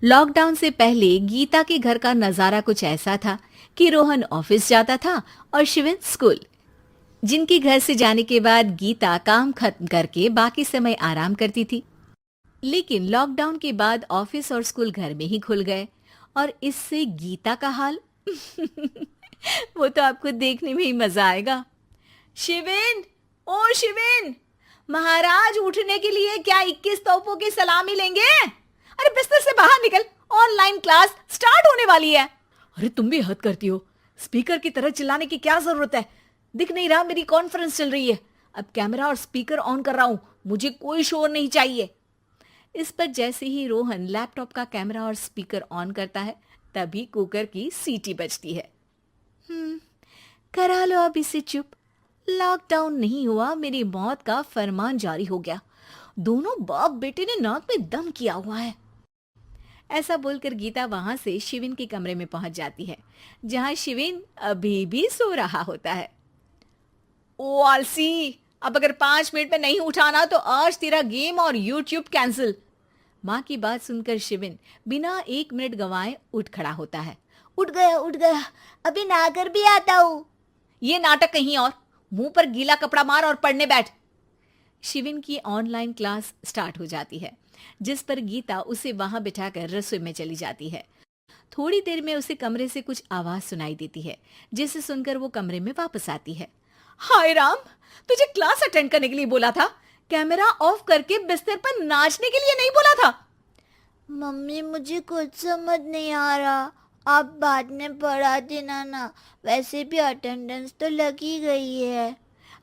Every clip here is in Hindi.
लॉकडाउन से पहले गीता के घर का नजारा कुछ ऐसा था कि रोहन ऑफिस जाता था और शिविन स्कूल। जिनके घर से जाने के बाद गीता काम खत्म करके बाकी समय आराम करती थी। लेकिन लॉकडाउन के बाद ऑफिस और स्कूल घर में ही खुल गए और इससे गीता का हाल वो तो आपको देखने में ही मजा आएगा। शिविन, ओ शिविन, महाराज उठने के लिए क्या 21 तोपों की सलामी लेंगे? अरे बिस्तर से बाहर निकल, ऑनलाइन क्लास स्टार्ट होने वाली है। अरे तुम भी हद करती हो। स्पीकर की तरह चिल्लाने की क्या जरूरत है? दिख नहीं रहा मेरी कॉन्फ्रेंस चल रही है। अब कैमरा और स्पीकर ऑन कर रहा हूं, मुझे कोई शोर नहीं चाहिए। इस पर जैसे ही रोहन लैपटॉप का कैमरा और स्पीकर ऑन करता है तभी कुकर की सीटी बजती है। करा लो अब इसे चुप। लॉकडाउन नहीं हुआ, मेरी मौत का फरमान जारी हो गया। दोनों बाप बेटे ने नाक में दम किया हुआ है। ऐसा बोलकर गीता वहां से शिविन के कमरे में पहुंच जाती है, जहां शिविन अभी भी सो रहा होता है। ओ आलसी, अब अगर 5 मिनट में नहीं उठाना तो आज तेरा गेम और यूट्यूब कैंसिल। माँ की बात सुनकर शिविन बिना 1 मिनट गंवाए उठ खड़ा होता है। उठ गया, अभी नहाकर भी आता हूँ। ये नाटक कहीं और, मुंह पर गीला कपड़ा मार और पढ़ने बैठ। शिविन की ऑनलाइन क्लास स्टार्ट हो जाती है, जिस पर गीता उसे वहां बिठाकर रसोई में चली जाती है। थोड़ी देर में उसे कमरे से कुछ आवाज सुनाई देती है, जिसे सुनकर वो कमरे में वापस आती है। हाय राम, तुझे क्लास अटेंड करने के लिए बोला था, कैमरा ऑफ करके बिस्तर पर नाचने के लिए नहीं बोला था। मम्मी मुझे कुछ समझ नहीं आ रहा, आप बाद में पढ़ा देना ना, वैसे भी अटेंडेंस तो लगी गई है।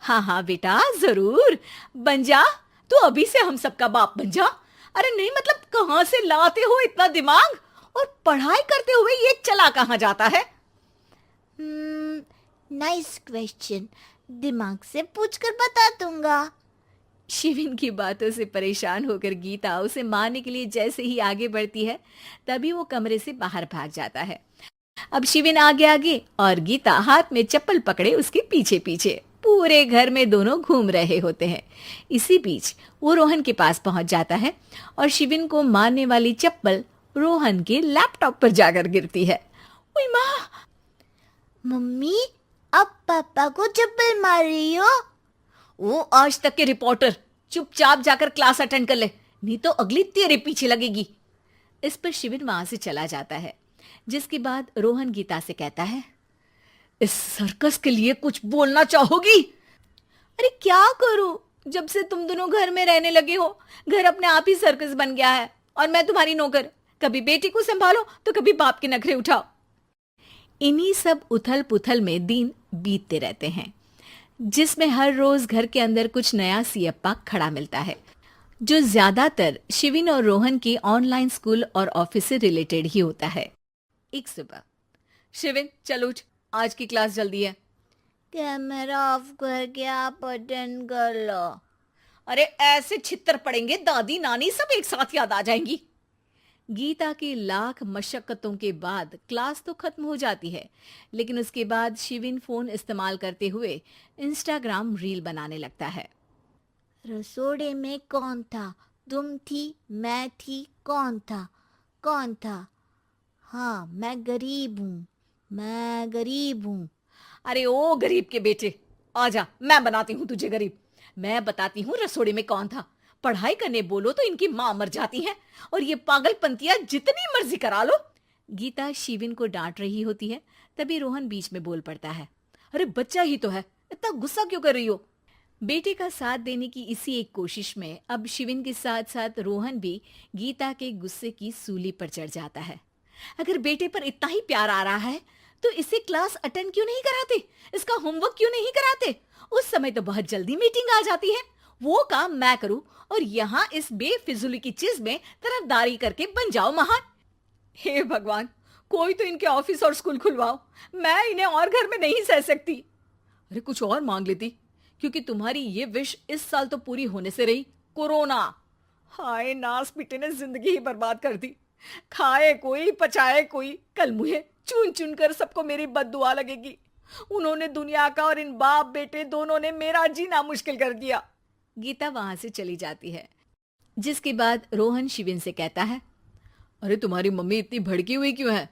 हाँ हाँ बेटा, जरूर बन जा, तू अभी से हम सबका बाप बन जा। अरे नहीं मतलब कहां से लाते हो इतना दिमाग, और पढ़ाई करते हुए ये चला कहां जाता है? नाइस क्वेश्चन, दिमाग से पूछकर बता दूंगा। शिविन की बातों से परेशान होकर गीता उसे मारने के लिए जैसे ही आगे बढ़ती है तभी वो कमरे से बाहर भाग जाता है। अब शिविन आगे आगे और गीता हाथ में चप्पल पकड़े उसके पीछे पीछे पूरे घर में दोनों घूम रहे होते हैं। इसी बीच वो रोहन के पास पहुंच जाता है और शिविन को मारने वाली चप्पल रोहन के लैपटॉप पर जाकर गिरती है। ओए माँ! मम्मी, अब पापा को चप्पल मार रही हो? वो आज तक के रिपोर्टर, चुपचाप जाकर क्लास अटेंड कर ले, नहीं तो अगली तेरे पीछे लगेगी। इस पर शिविन वहां से चला जाता है, जिसके बाद रोहन गीता से कहता है, इस सर्कस के लिए कुछ बोलना चाहोगी? अरे क्या करूं, जब से तुम दोनों घर में रहने लगे हो घर अपने आप ही सर्कस बन गया है और मैं तुम्हारी नौकर। कभी बेटी को संभालो तो कभी बाप के नखरे उठाओ। इन्हीं सब उथल पुथल में दिन बीतते रहते हैं, जिसमें हर रोज घर के अंदर कुछ नया सियप्पा खड़ा मिलता है, जो ज्यादातर शिविन और रोहन के ऑनलाइन स्कूल और ऑफिस से रिलेटेड ही होता है। एक सुबह, शिविन चल उठ, आज की क्लास जल्दी है। कैमरा ऑफ करके आप अटेंड कर लो। अरे ऐसे छित्तर पड़ेंगे, दादी नानी सब एक साथ याद आ जाएंगी। गीता की लाख मशक्कतों के बाद क्लास तो खत्म हो जाती है, लेकिन उसके बाद शिविन फोन इस्तेमाल करते हुए इंस्टाग्राम रील बनाने लगता है। रसोड़े में कौन था? तुम थी, मैं थी, कौन था? कौन था? हाँ, मैं गरीब हूँ। अरे ओ गरीब के बेटे, आजा, मैं बनाती हूँ तुझे गरीब। मैं बताती हूँ रसोड़े में कौन था। पढ़ाई करने बोलो तो इनकी माँ मर जाती है, और ये पागलपंतियां जितनी मर्जी करा लो। गीता शिविन को डांट रही होती है, तभी रोहन बीच में बोल पड़ता है। अरे बच्चा ही तो है, इतना गुस्सा क्यों कर रही हो? बेटे का साथ देने की इसी एक कोशिश में अब शिविन के साथ साथ रोहन भी गीता के गुस्से की सूली पर चढ़ जाता है। अगर बेटे पर इतना ही प्यार आ रहा है तो इसे क्लास अटेंड क्यों नहीं कराते, इसका होमवर्क क्यों नहीं कराते? उस समय तो बहुत जल्दी मीटिंग आ जाती है, वो काम मैं करूं और यहाँ इस बेफिजुली की चीज में तरफदारी करके बन जाओ महान। हे भगवान, कोई तो इनके ऑफिस और स्कूल खुलवाओ, मैं इन्हें और घर में नहीं सह सकती। अरे कुछ और मांग लेती, क्योंकि तुम्हारी ये विश इस साल तो पूरी होने से रही, कोरोना। हाय नास बेटे ने जिंदगी ही बर्बाद कर दी। खाए कोई पचाए कोई, कल मुझे चुन चुन कर सबको मेरी बद्दुआ लगेगी। उन्होंने दुनिया का और इन बाप बेटे दोनों ने मेरा जीना मुश्किल कर दिया। गीता वहां से चली जाती है, जिसके बाद रोहन शिविन से कहता है, अरे तुम्हारी मम्मी इतनी भड़की हुई क्यों है?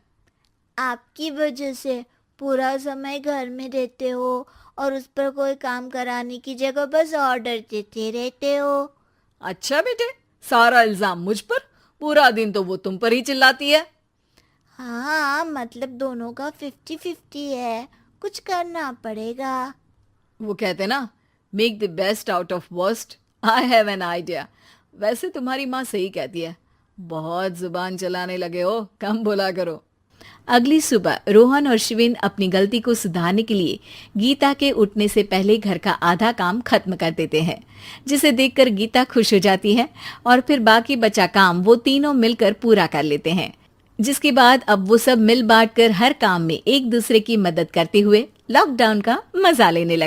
आपकी वजह से पूरा समय घर में रहते हो और उस पर कोई काम कराने की जगह बस ऑर्डर देते रहते हो। अच्छा बेटे, सारा इल्जाम मुझ पर? पूरा दिन तो वो तुम पर ही चिल्लाती है। हाँ, मतलब दोनों का 50-50 है, कुछ करना पड़ेगा। वो कहते ना, make the best out of worst. I have an idea. वैसे तुम्हारी माँ सही कहती है, बहुत जुबान चलाने लगे हो, कम बोला करो। अगली सुबह रोहन और शिविन अपनी गलती को सुधारने के लिए गीता के उठने से पहले घर का आधा काम खत्म कर देते हैं, जिसे देखकर गीता खुश हो जाती है और फिर बाकी बचा काम वो तीनों मिलकर पूरा कर लेते हैं। जिसके बाद अब वो सब मिल बांट कर हर काम में एक दूसरे की मदद करते हुए लॉकडाउन का मजा लेने लगे।